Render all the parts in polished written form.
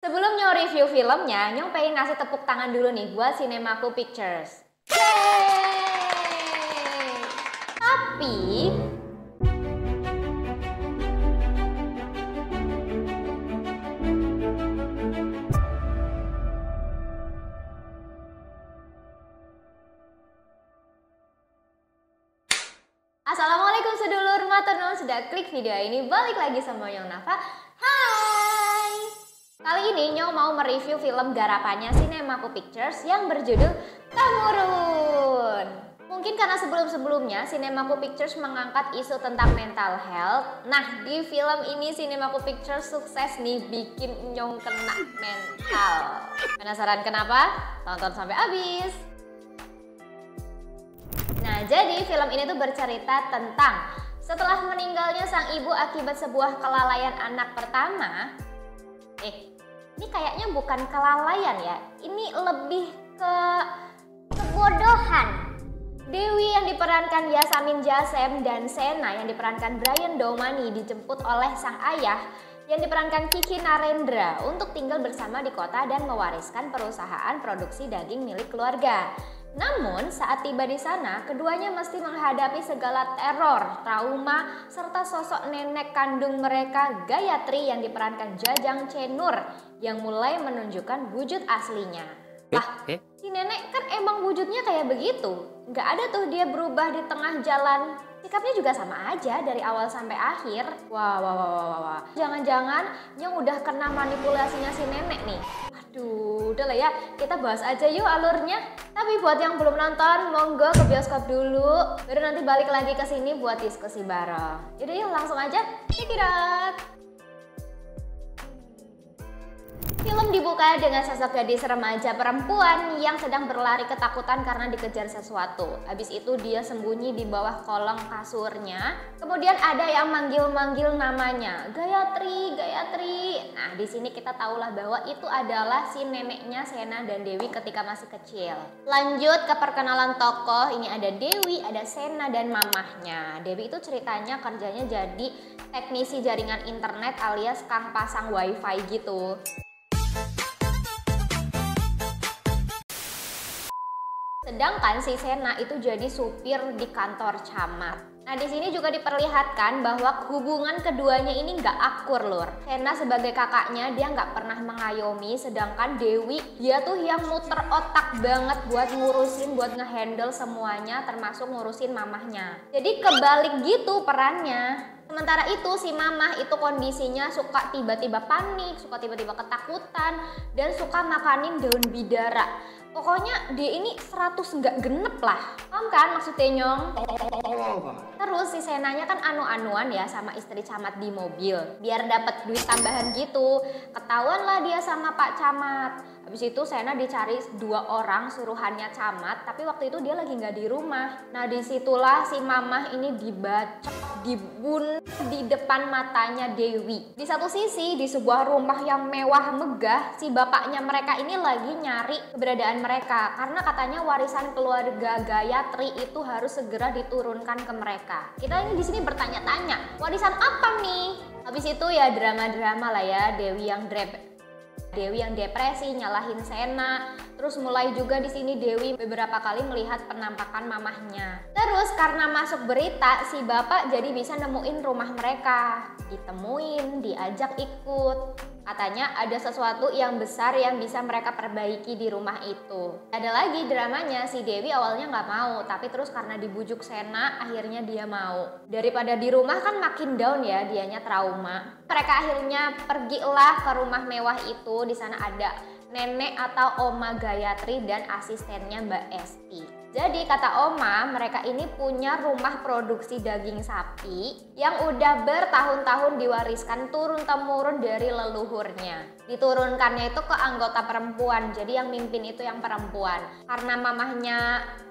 Sebelum Nyong review filmnya, Nyong pengen ngasih tepuk tangan dulu nih buat Cinemaku Pictures. Yeay! Tapi Assalamualaikum sedulur, matur nuwun sudah klik video ini. Balik lagi sama Nyong Nafa. Hai. Kali ini Nyong mau mereview film garapannya Cinemaku Pictures yang berjudul Temurun. Mungkin karena sebelum-sebelumnya Cinemaku Pictures mengangkat isu tentang mental health. Nah, di film ini Cinemaku Pictures sukses nih bikin Nyong kena mental. Penasaran kenapa? Tonton sampai habis. Nah, jadi film ini tuh bercerita tentang setelah meninggalnya sang ibu akibat sebuah kelalaian anak pertama. Ini kayaknya bukan kelalaian ya, ini lebih ke kebodohan. Dewi yang diperankan Yasamin Jasem dan Sena yang diperankan Brian Domani dijemput oleh sang ayah yang diperankan Kiki Narendra untuk tinggal bersama di kota dan mewariskan perusahaan produksi daging milik keluarga. Namun saat tiba di sana, keduanya mesti menghadapi segala teror, trauma, serta sosok nenek kandung mereka Gayatri yang diperankan Jajang Cenur yang mulai menunjukkan wujud aslinya. Si nenek kan emang wujudnya kayak begitu, nggak ada tuh dia berubah di tengah jalan. Sikapnya juga sama aja dari awal sampai akhir. Wah. Jangan-jangan Nyong udah kena manipulasinya si nenek nih. Aduh, udah lah ya, kita bahas aja yuk alurnya. Tapi buat yang belum nonton, monggo ke bioskop dulu. Baru nanti balik lagi ke sini buat diskusi bareng. Yaudah yuk, langsung aja. Check it out. Film dibuka dengan sosok gadis remaja perempuan yang sedang berlari ketakutan karena dikejar sesuatu. Habis itu dia sembunyi di bawah kolong kasurnya. Kemudian ada yang manggil-manggil namanya, Gayatri, Gayatri. Nah, di sini kita tahulah bahwa itu adalah si neneknya Sena dan Dewi ketika masih kecil. Lanjut ke perkenalan tokoh. Ini ada Dewi, ada Sena dan mamahnya. Dewi itu ceritanya kerjanya jadi teknisi jaringan internet alias kang pasang wifi gitu. Sedangkan si Sena itu jadi supir di kantor camat. Nah, di sini juga diperlihatkan bahwa hubungan keduanya ini nggak akur, lur. Sena sebagai kakaknya dia nggak pernah mengayomi, sedangkan Dewi dia tuh yang muter otak banget buat ngurusin, buat ngehandle semuanya, termasuk ngurusin mamahnya. Jadi kebalik gitu perannya. Sementara itu si mamah itu kondisinya suka tiba-tiba panik, suka tiba-tiba ketakutan, dan suka makanin daun bidara. Pokoknya dia ini 100 nggak genep lah. Paham kan maksudnya, Nyong? Terus si Senanya kan anu-anuan ya sama istri camat di mobil. Biar dapat duit tambahan gitu. Ketahuan lah dia sama Pak Camat. Habis itu Sena dicari 2 orang suruhannya camat. Tapi waktu itu dia lagi nggak di rumah. Nah, disitulah si mamah ini dibacok, dibunuh di depan matanya Dewi. Di satu sisi di sebuah rumah yang mewah megah, si bapaknya mereka ini lagi nyari keberadaan mereka karena katanya warisan keluarga Gayatri itu harus segera diturunkan ke mereka. Kita ini di sini bertanya-tanya, warisan apa nih? Habis itu ya drama-drama lah ya, Dewi yang depresi, nyalahin Sena. Terus mulai juga di sini Dewi beberapa kali melihat penampakan mamahnya. Terus karena masuk berita, si bapak jadi bisa nemuin rumah mereka. Ditemuin, diajak ikut. Katanya ada sesuatu yang besar yang bisa mereka perbaiki di rumah itu. Ada lagi dramanya, si Dewi awalnya nggak mau, tapi terus karena dibujuk Sena, akhirnya dia mau. Daripada di rumah kan makin down ya, dianya trauma. Mereka akhirnya pergilah ke rumah mewah itu. Di sana ada nenek atau Oma Gayatri dan asistennya Mbak Esti. Jadi kata Oma, mereka ini punya rumah produksi daging sapi yang udah bertahun-tahun diwariskan turun-temurun dari leluhurnya. Diturunkannya itu ke anggota perempuan, jadi yang mimpin itu yang perempuan. Karena mamahnya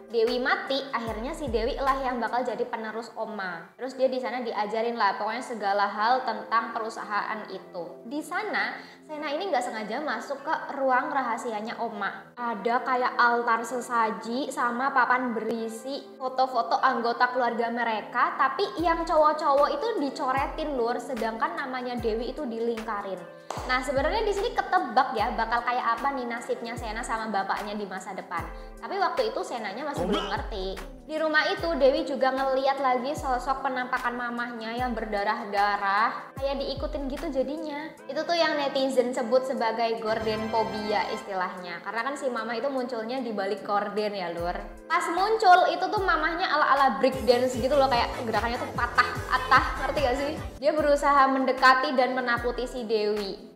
Dewi mati, akhirnya si Dewi lah yang bakal jadi penerus Oma. Terus dia di sana diajarin lah pokoknya segala hal tentang perusahaan itu. Di sana Sena ini nggak sengaja masuk ke ruang rahasianya Oma. Ada kayak altar sesaji sama papan berisi foto-foto anggota keluarga mereka, tapi yang cowok-cowok itu dicoretin, lur, sedangkan namanya Dewi itu dilingkarin. Nah, sebenarnya di sini ketebak ya bakal kayak apa nih nasibnya Sena sama bapaknya di masa depan. Tapi waktu itu Senanya masih belum ngerti. Di rumah itu Dewi juga ngeliat lagi sosok penampakan mamahnya yang berdarah-darah, kayak diikutin gitu jadinya. Itu tuh yang netizen sebut sebagai gorden phobia istilahnya. Karena kan si mama itu munculnya di balik gorden ya lur. Pas muncul itu tuh mamahnya ala-ala break dance gitu loh, kayak gerakannya tuh patah-patah, ngerti gak sih? Dia berusaha mendekati dan menakuti si Dewi.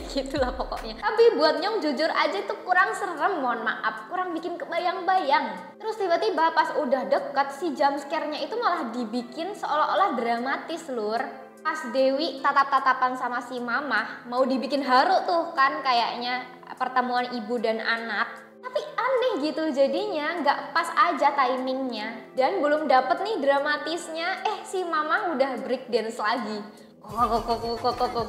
Gitulah pokoknya. Tapi buat Nyong jujur aja itu kurang serem, mohon maaf, kurang bikin kebayang-bayang. Terus tiba-tiba pas udah deket si jump scare-nya itu malah dibikin seolah-olah dramatis lur. Pas Dewi tatap-tatapan sama si mamah mau dibikin haru tuh kan kayaknya pertemuan ibu dan anak. Tapi aneh gitu jadinya, nggak pas aja timingnya. Dan belum dapet nih dramatisnya, si mama udah break dance lagi.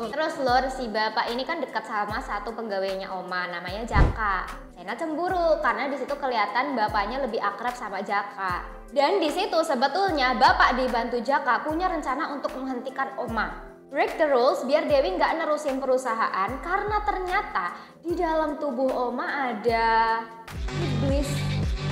Terus lur, si bapak ini kan dekat sama satu pegawainya Oma namanya Jaka. Sena cemburu karena di situ kelihatan bapaknya lebih akrab sama Jaka. Dan di situ sebetulnya bapak dibantu Jaka punya rencana untuk menghentikan Oma. Break the rules biar Dewi nggak nerusin perusahaan karena ternyata di dalam tubuh Oma ada iblis.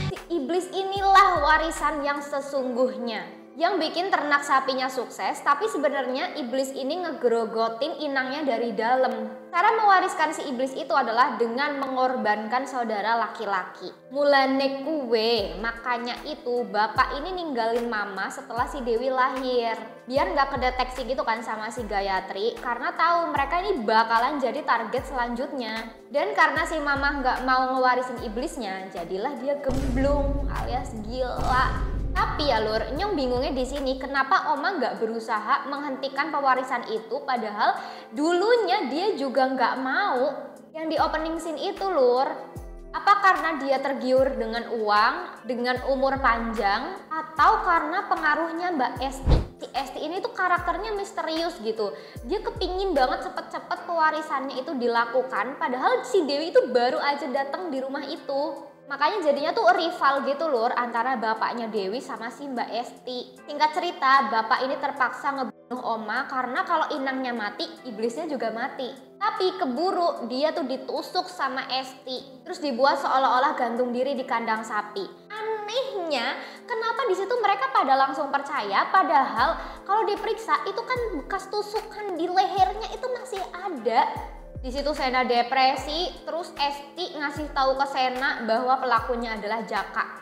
Si iblis inilah warisan yang sesungguhnya. Yang bikin ternak sapinya sukses, tapi sebenarnya iblis ini ngegrogotin inangnya dari dalam. Cara mewariskan si iblis itu adalah dengan mengorbankan saudara laki-laki. Mulane kuwe, makanya itu bapak ini ninggalin mama setelah si Dewi lahir. Biar nggak kedeteksi gitu kan sama si Gayatri, karena tahu mereka ini bakalan jadi target selanjutnya. Dan karena si mama nggak mau ngewarisin iblisnya, jadilah dia gemblung alias gila. Tapi ya lur, Nyong bingungnya di sini kenapa Oma nggak berusaha menghentikan pewarisan itu padahal dulunya dia juga nggak mau. Yang di opening scene itu lur, apa karena dia tergiur dengan uang, dengan umur panjang, atau karena pengaruhnya Mbak Esti? Si Esti ini tuh karakternya misterius gitu. Dia kepingin banget cepet-cepet pewarisannya itu dilakukan padahal si Dewi itu baru aja datang di rumah itu. Makanya jadinya tuh rival gitu lur antara bapaknya Dewi sama si Mbak Esti. Singkat cerita, bapak ini terpaksa ngebunuh Oma karena kalau inangnya mati, iblisnya juga mati. Tapi keburu dia tuh ditusuk sama Esti, terus dibuat seolah-olah gantung diri di kandang sapi. Anehnya, kenapa di situ mereka pada langsung percaya padahal kalau diperiksa itu kan bekas tusukan di lehernya itu masih ada. Di situ Sena depresi, terus Esti ngasih tahu ke Sena bahwa pelakunya adalah Jaka.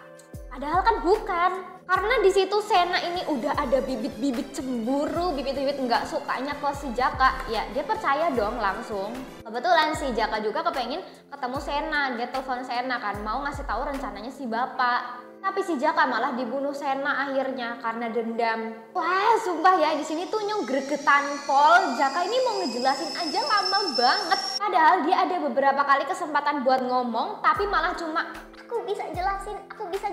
Padahal kan bukan. Karena di situ Sena ini udah ada bibit-bibit cemburu, bibit-bibit nggak sukanya ke si Jaka. Ya dia percaya dong langsung. Kebetulan si Jaka juga kepengen ketemu Sena, dia telepon Sena kan mau ngasih tahu rencananya si bapak. Tapi si Jaka malah dibunuh Sena akhirnya karena dendam. Wah sumpah ya di sini tuh Nyong gregetan pol. Jaka ini mau ngejelasin aja lama banget. Padahal dia ada beberapa kali kesempatan buat ngomong tapi malah cuma aku bisa jelasin. Aku bisa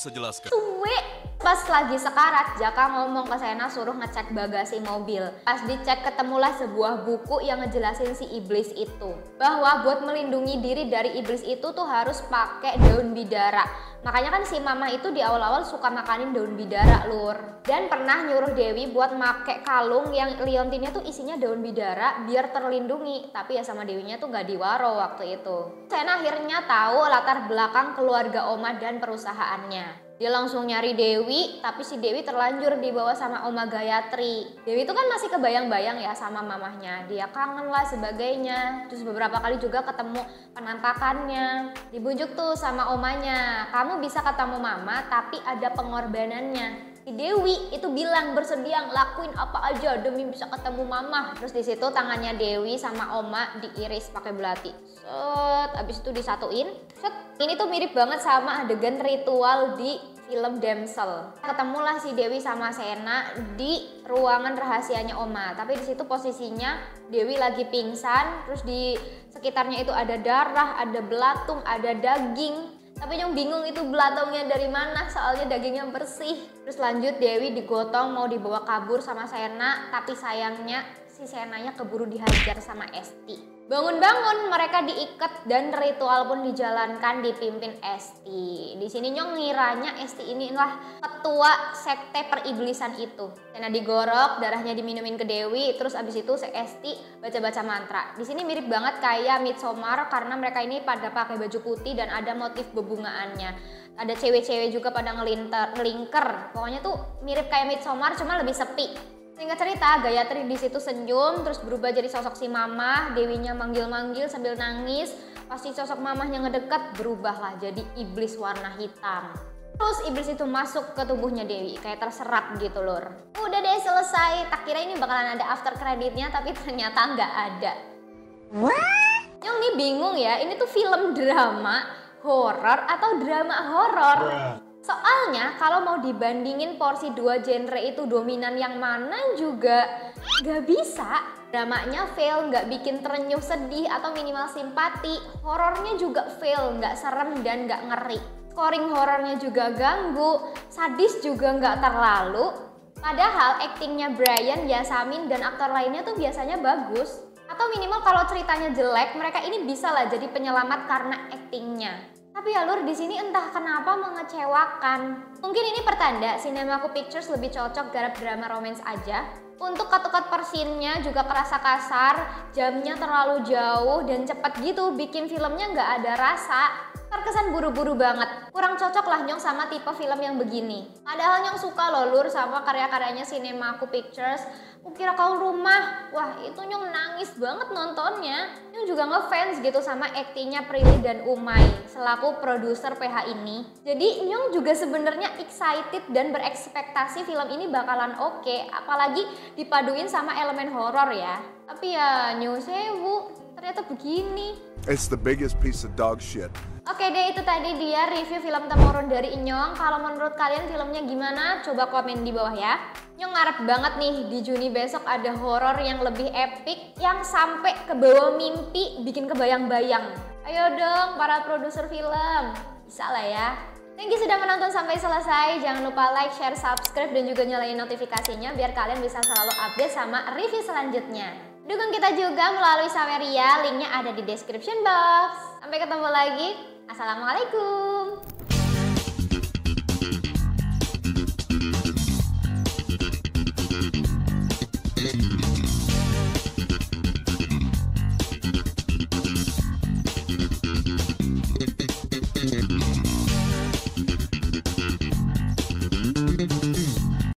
jelaskan. Suwe. Pas lagi sekarat, Jaka ngomong ke Sena suruh ngecek bagasi mobil. Pas dicek ketemulah sebuah buku yang ngejelasin si iblis itu. Bahwa buat melindungi diri dari iblis itu tuh harus pakai daun bidara. Makanya kan si mama itu di awal-awal suka makanin daun bidara lur. Dan pernah nyuruh Dewi buat make kalung yang liontinnya tuh isinya daun bidara biar terlindungi. Tapi ya sama Dewinya tuh gak diwaro waktu itu. Sena akhirnya tahu latar belakang keluarga Oma dan perusahaannya. Dia langsung nyari Dewi, tapi si Dewi terlanjur dibawa sama Oma Gayatri. Dewi itu kan masih kebayang-bayang ya sama mamahnya. Dia kangen lah sebagainya. Terus beberapa kali juga ketemu penampakannya. Dibujuk tuh sama omanya, kamu bisa ketemu mama tapi ada pengorbanannya. Si Dewi itu bilang bersedia ngelakuin apa aja demi bisa ketemu mama. Terus di situ tangannya Dewi sama Oma diiris pakai belati. Set, abis itu disatuin. Set. Ini tuh mirip banget sama adegan ritual di film Damsel. Ketemulah si Dewi sama Sena di ruangan rahasianya Oma. Tapi di situ posisinya Dewi lagi pingsan, terus di sekitarnya itu ada darah, ada belatung, ada daging. Tapi yang bingung itu belatungnya dari mana, soalnya dagingnya bersih. Terus lanjut Dewi digotong mau dibawa kabur sama Sena, tapi sayangnya si Senanya keburu dihajar sama Esti. Bangun-bangun mereka diikat dan ritual pun dijalankan dipimpin Esti. Di sini Nyong ngiranya Esti inilah ketua sekte periblisan itu. Sena digorok, darahnya diminumin ke Dewi, terus abis itu si Esti baca-baca mantra. Di sini mirip banget kayak Midsommar karena mereka ini pada pakai baju putih dan ada motif bebungaannya. Ada cewek-cewek juga pada ngelingker. Pokoknya tuh mirip kayak Midsommar cuma lebih sepi. Singkat cerita, Gayatri di situ senyum terus berubah jadi sosok si mamah, Dewinya manggil-manggil sambil nangis. Pasti sosok mamahnya ngedekat, berubahlah jadi iblis warna hitam. Terus iblis itu masuk ke tubuhnya Dewi, kayak terserat gitu lur. Udah deh selesai, tak kira ini bakalan ada after creditnya tapi ternyata nggak ada. Yang nih bingung ya, ini tuh film drama, horor atau drama horor? Soalnya kalau mau dibandingin porsi dua genre itu dominan yang mana juga gak bisa. Dramanya fail, gak bikin terenyuh sedih atau minimal simpati. Horornya juga fail, gak serem dan gak ngeri. Scoring horornya juga ganggu, sadis juga gak terlalu. Padahal aktingnya Brian, Yasamin, dan aktor lainnya tuh biasanya bagus. Atau minimal kalau ceritanya jelek, mereka ini bisa lah jadi penyelamat karena aktingnya. Tapi ya lur, di sini entah kenapa mengecewakan. Mungkin ini pertanda Cinemaku Pictures lebih cocok garap drama romance aja. Untuk cut-cut per scene-nya juga kerasa kasar, jamnya terlalu jauh dan cepet gitu, bikin filmnya nggak ada rasa. Terkesan buru-buru banget. Kurang cocok lah Nyong sama tipe film yang begini. Padahal Nyong suka loh lur sama karya-karyanya Cinemaku Pictures. Kukira Kau Rumah, wah itu Nyong nangis banget nontonnya. Nyong juga ngefans gitu sama aktingnya Prilly dan Umay selaku produser PH ini. Jadi Nyong juga sebenarnya excited dan berekspektasi film ini bakalan oke, apalagi dipaduin sama elemen horor ya. Tapi ya nyuwun sewu, ternyata begini. It's the biggest piece of dog shit. Oke deh, itu tadi dia review film Temurun dari Nyong. Kalau menurut kalian filmnya gimana? Coba komen di bawah ya. Nyong ngarep banget nih di Juni besok ada horor yang lebih epic, yang sampai ke bawah mimpi, bikin kebayang-bayang. Ayo dong para produser film, bisa lah ya. Thank you sudah menonton sampai selesai. Jangan lupa like, share, subscribe, dan juga nyalain notifikasinya biar kalian bisa selalu update sama review selanjutnya. Dukung kita juga melalui Saweria, linknya ada di description box. Sampai ketemu lagi. Assalamualaikum.